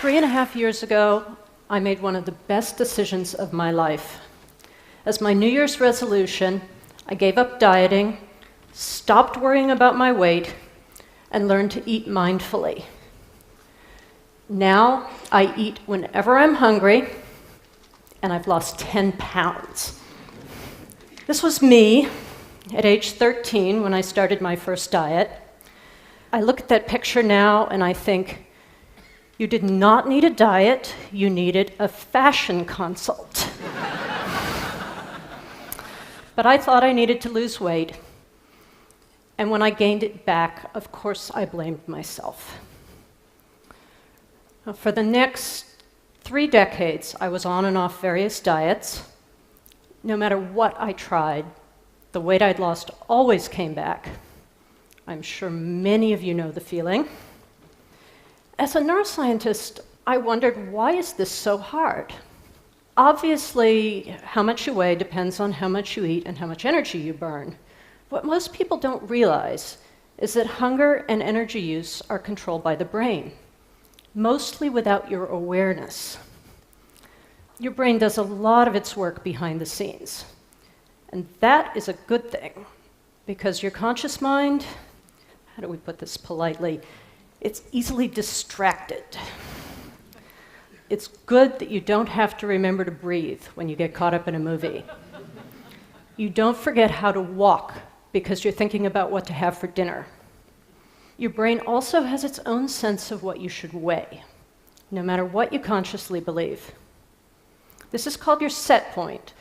3.5 years ago, I made one of the best decisions of my life. As my New Year's resolution, I gave up dieting, stopped worrying about my weight, and learned to eat mindfully. Now, I eat whenever I'm hungry, and I've lost 10 pounds. This was me at age 13 when I started my first diet. I look at that picture now and I think, you did not need a diet, you needed a fashion consult. But I thought I needed to lose weight. And when I gained it back, of course, I blamed myself. For the next 3 decades, I was on and off various diets. No matter what I tried, the weight I'd lost always came back. I'm sure many of you know the feeling. As a neuroscientist, I wondered, why is this so hard? Obviously, how much you weigh depends on how much you eat and how much energy you burn. What most people don't realize is that hunger and energy use are controlled by the brain, mostly without your awareness. Your brain does a lot of its work behind the scenes. And that is a good thing, because your conscious mind, how do we put this politely, it's easily distracted. It's good that you don't have to remember to breathe when you get caught up in a movie. You don't forget how to walk because you're thinking about what to have for dinner. Your brain also has its own sense of what you should weigh, no matter what you consciously believe. This is called your set point,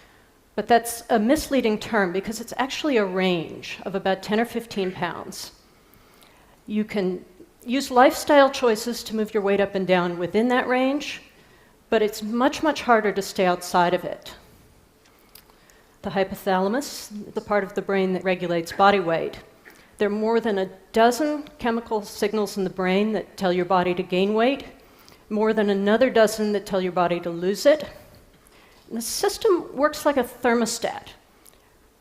but that's a misleading term because it's actually a range of about 10 or 15 pounds. You can use lifestyle choices to move your weight up and down within that range, but it's much, much harder to stay outside of it. The hypothalamus, the part of the brain that regulates body weight, there are more than a dozen chemical signals in the brain that tell your body to gain weight, more than another dozen that tell your body to lose it. And the system works like a thermostat,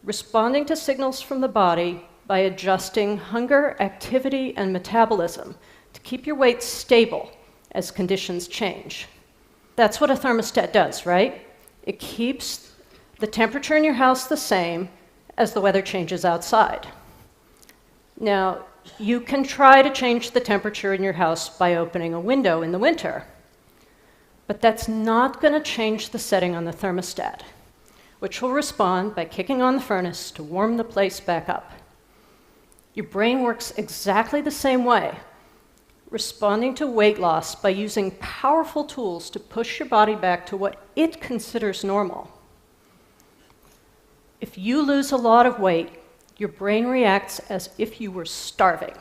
responding to signals from the body by adjusting hunger, activity, and metabolism to keep your weight stable as conditions change. That's what a thermostat does, right? It keeps the temperature in your house the same as the weather changes outside. Now, you can try to change the temperature in your house by opening a window in the winter, but that's not going to change the setting on the thermostat, which will respond by kicking on the furnace to warm the place back up. Your brain works exactly the same way, responding to weight loss by using powerful tools to push your body back to what it considers normal. If you lose a lot of weight, your brain reacts as if you were starving.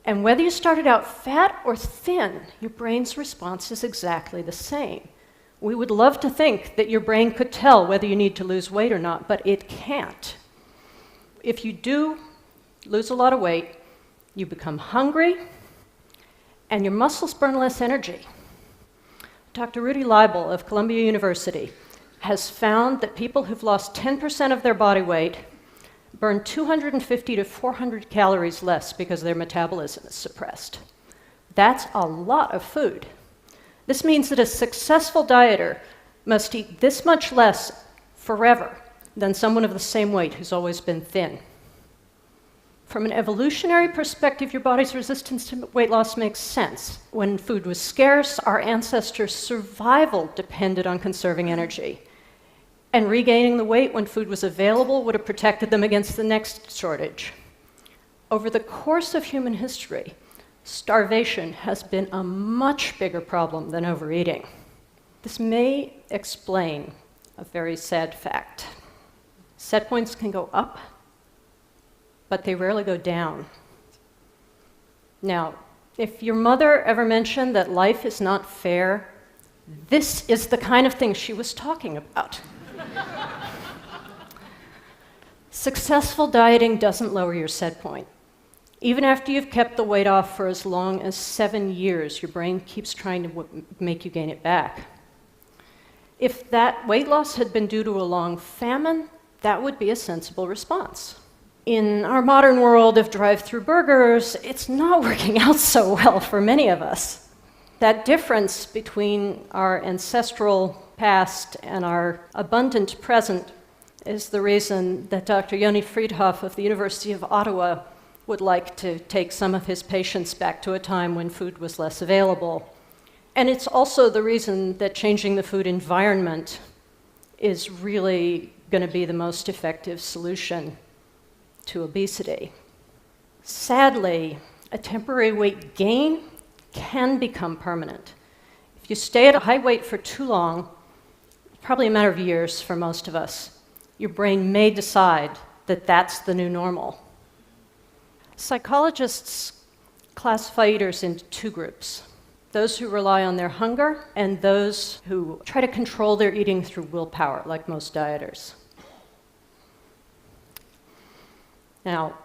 And whether you started out fat or thin, your brain's response is exactly the same. We would love to think that your brain could tell whether you need to lose weight or not, but it can't. If you do lose a lot of weight, you become hungry, and your muscles burn less energy. Dr. Rudy Leibel of Columbia University has found that people who've lost 10% of their body weight burn 250 to 400 calories less because their metabolism is suppressed. That's a lot of food. This means that a successful dieter must eat this much less forever than someone of the same weight who's always been thin. From an evolutionary perspective, your body's resistance to weight loss makes sense. When food was scarce, our ancestors' survival depended on conserving energy. And regaining the weight when food was available would have protected them against the next shortage. Over the course of human history, starvation has been a much bigger problem than overeating. This may explain a very sad fact. Set points can go up, but they rarely go down. Now, if your mother ever mentioned that life is not fair, this is the kind of thing she was talking about. Successful dieting doesn't lower your set point. Even after you've kept the weight off for as long as 7 years, your brain keeps trying to make you gain it back. If that weight loss had been due to a long famine, that would be a sensible response. In our modern world of drive-through burgers, it's not working out so well for many of us. That difference between our ancestral past and our abundant present is the reason that Dr. Yoni Friedhoff of the University of Ottawa would like to take some of his patients back to a time when food was less available. And it's also the reason that changing the food environment is really going to be the most effective solution to obesity. Sadly, a temporary weight gain can become permanent. If you stay at a high weight for too long, probably a matter of years for most of us, your brain may decide that that's the new normal. Psychologists classify eaters into two groups: those who rely on their hunger and those who try to control their eating through willpower, like most dieters. Now,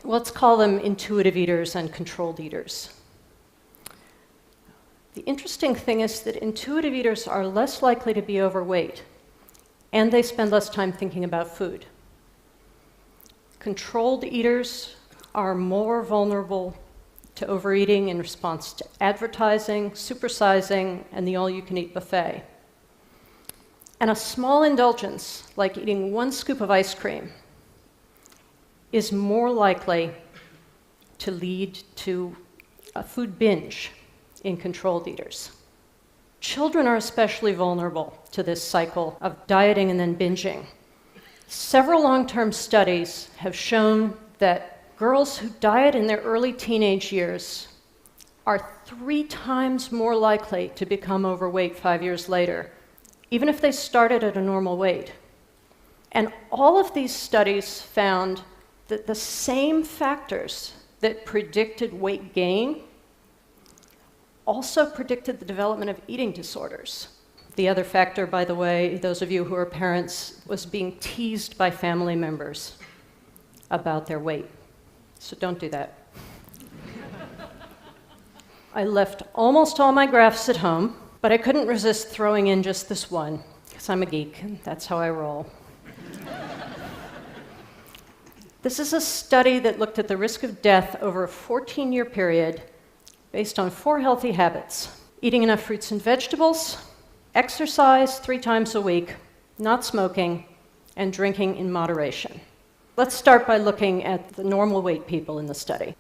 let's call them intuitive eaters and controlled eaters. The interesting thing is that intuitive eaters are less likely to be overweight, and they spend less time thinking about food. Controlled eaters are more vulnerable to overeating in response to advertising, supersizing, and the all-you-can-eat buffet. And a small indulgence, like eating one scoop of ice cream, is more likely to lead to a food binge in controlled eaters. Children are especially vulnerable to this cycle of dieting and then binging. Several long-term studies have shown that girls who diet in their early teenage years are 3 times more likely to become overweight 5 years later, even if they started at a normal weight. And all of these studies found that the same factors that predicted weight gain also predicted the development of eating disorders. The other factor, by the way, those of you who are parents, was being teased by family members about their weight. So don't do that. I left almost all my graphs at home, but I couldn't resist throwing in just this one, because I'm a geek, and that's how I roll. This is a study that looked at the risk of death over a 14-year period based on 4 healthy habits: eating enough fruits and vegetables, exercise 3 times a week, not smoking, and drinking in moderation. Let's start by looking at the normal weight people in the study.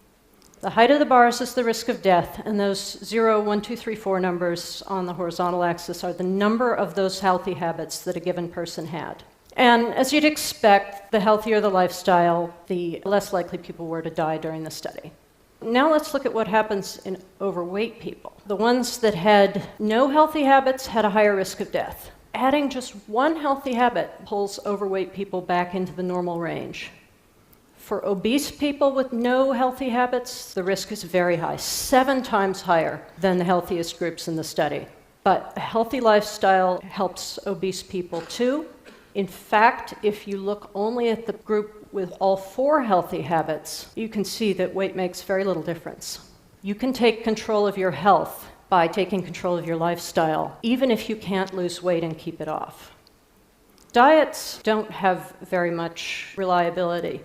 The height of the bars is the risk of death, and those 0, 1, 2, 3, 4 numbers on the horizontal axis are the number of those healthy habits that a given person had. And as you'd expect, the healthier the lifestyle, the less likely people were to die during the study. Now let's look at what happens in overweight people. The ones that had no healthy habits had a higher risk of death. Adding just one healthy habit pulls overweight people back into the normal range. For obese people with no healthy habits, the risk is very high, 7 times higher than the healthiest groups in the study. But a healthy lifestyle helps obese people too. In fact, if you look only at the group with all 4 healthy habits, you can see that weight makes very little difference. You can take control of your health by taking control of your lifestyle, even if you can't lose weight and keep it off. Diets don't have very much reliability.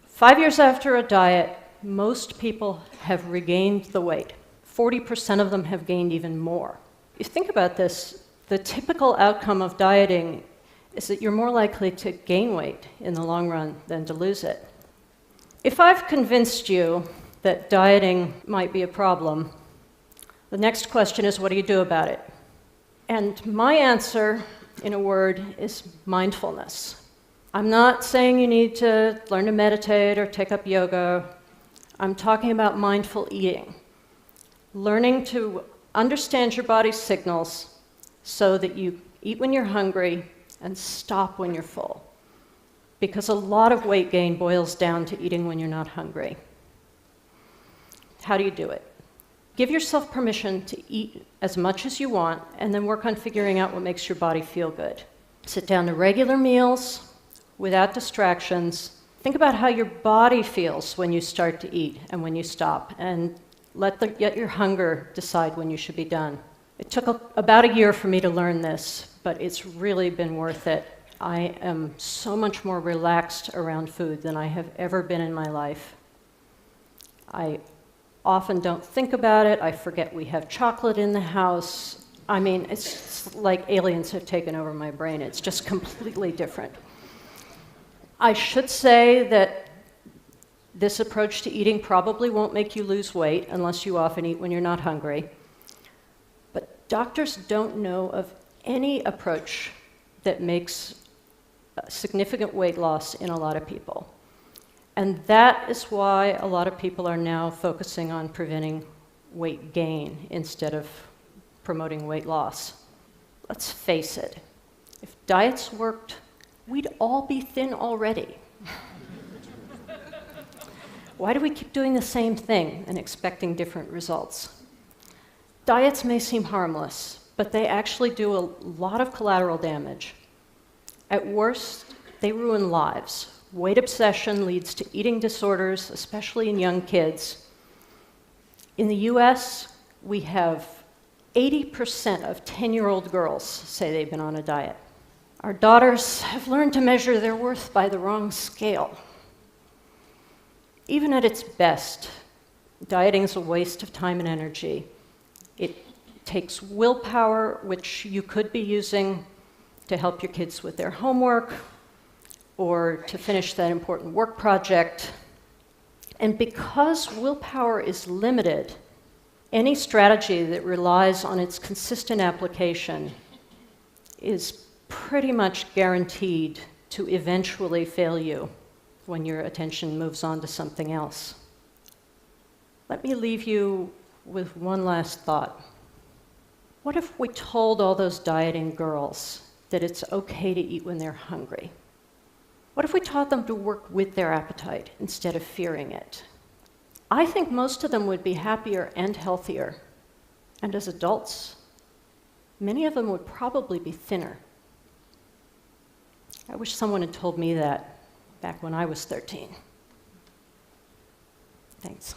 5 years after a diet, most people have regained the weight. 40% of them have gained even more. If you think about this, the typical outcome of dieting is that you're more likely to gain weight in the long run than to lose it. If I've convinced you that dieting might be a problem, the next question is, what do you do about it? And my answer, in a word, is mindfulness. I'm not saying you need to learn to meditate or take up yoga. I'm talking about mindful eating. Learning to understand your body's signals so that you eat when you're hungry and stop when you're full. Because a lot of weight gain boils down to eating when you're not hungry. How do you do it? Give yourself permission to eat as much as you want, and then work on figuring out what makes your body feel good. Sit down to regular meals without distractions. Think about how your body feels when you start to eat and when you stop, and let your hunger decide when you should be done. It took about a year for me to learn this, but it's really been worth it. I am so much more relaxed around food than I have ever been in my life. I often don't think about it. I forget we have chocolate in the house. I mean, it's like aliens have taken over my brain. It's just completely different. I should say that this approach to eating probably won't make you lose weight unless you often eat when you're not hungry. But doctors don't know of any approach that makes significant weight loss in a lot of people. And that is why a lot of people are now focusing on preventing weight gain instead of promoting weight loss. Let's face it, if diets worked, we'd all be thin already. Why do we keep doing the same thing and expecting different results? Diets may seem harmless, but they actually do a lot of collateral damage. At worst, they ruin lives. Weight obsession leads to eating disorders, especially in young kids. In the US, we have 80% of 10-year-old girls say they've been on a diet. Our daughters have learned to measure their worth by the wrong scale. Even at its best, dieting is a waste of time and energy. It takes willpower, which you could be using to help your kids with their homework or to finish that important work project. And because willpower is limited, any strategy that relies on its consistent application is pretty much guaranteed to eventually fail you when your attention moves on to something else. Let me leave you with one last thought. What if we told all those dieting girls that it's okay to eat when they're hungry? What if we taught them to work with their appetite instead of fearing it? I think most of them would be happier and healthier. And as adults, many of them would probably be thinner. I wish someone had told me that back when I was 13. Thanks.